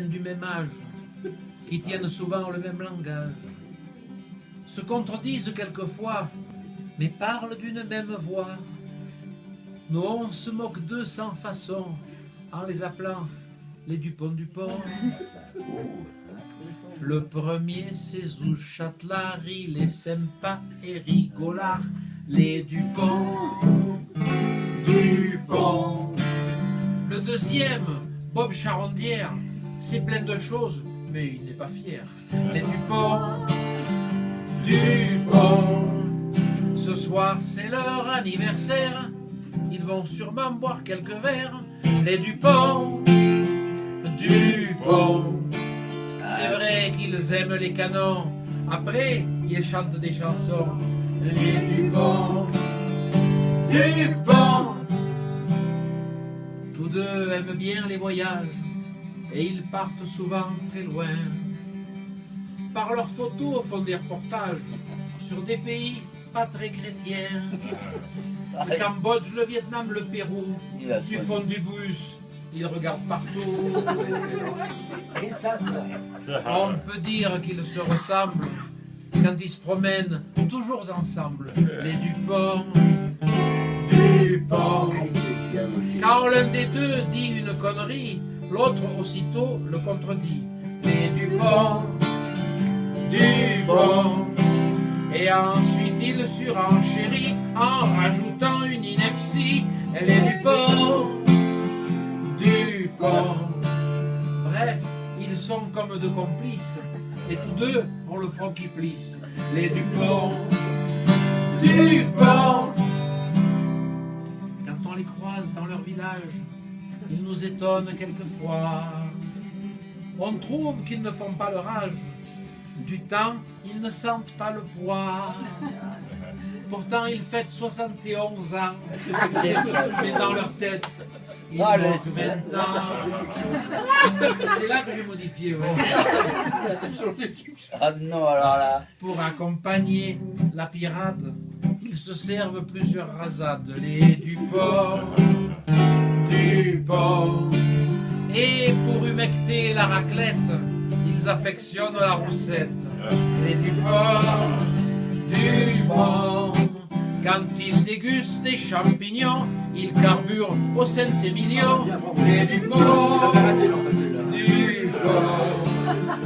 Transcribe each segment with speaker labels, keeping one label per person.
Speaker 1: du même âge, qui tiennent souvent le même langage, se contredisent quelquefois, mais parlent d'une même voix. Nous, on se moque d'eux sans façon, en les appelant les Dupont-Dupont. Le premier, c'est Zouchatlar, il est sympa et rigolard, les Dupont. Le deuxième, Bob Charondière, c'est plein de choses, mais il n'est pas fier. Les Dupont. Ce soir, c'est leur anniversaire. Ils vont sûrement boire quelques verres. Les Dupont. C'est vrai qu'ils aiment les canons. Après, ils chantent des chansons. Les Dupont. Tous deux aiment bien les voyages et ils partent souvent très loin. Par leurs photos font des reportages sur des pays pas très chrétiens. Le Cambodge, le Vietnam, le Pérou, du fond du bus, ils regardent partout. On peut dire qu'ils se ressemblent quand ils se promènent toujours ensemble. Les Dupont. Quand l'un des deux dit une connerie, l'autre aussitôt le contredit. Les Dupont. Et ensuite il surenchérit en rajoutant une ineptie. Les Dupont. Bref, ils sont comme deux complices, et tous deux ont le front qui plisse. Les Dupont. Quand on les croise dans leur village, ils nous étonnent quelquefois. On trouve qu'ils ne font pas leur âge. Du temps, ils ne sentent pas le poids. Pourtant, ils fêtent 71 ans. Mais dans leur tête, ils manquent 20 ans. C'est là que j'ai modifié. Ouais.
Speaker 2: Ah non, alors là.
Speaker 1: Pour accompagner la pirade, ils se servent plusieurs rasades. Les Dupont. Et pour humecter la raclette, ils affectionnent la roussette. Les Dupont. Quand ils dégustent des champignons, ils carburent au centimillion. Les Dupont.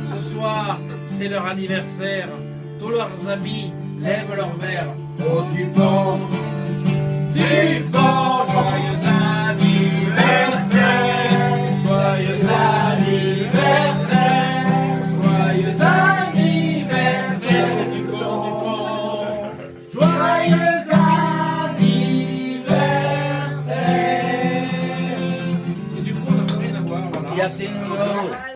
Speaker 1: Ce soir, c'est leur anniversaire. Tous leurs amis lèvent leur verre. Au Dupont. Joyeux anniversaire. Joyeux anniversaire. Joyeux anniversaire. Dupont. Joyeux anniversaire. Et du coup, on n'a rien à voir. Voilà.
Speaker 2: Il y a ces nounours.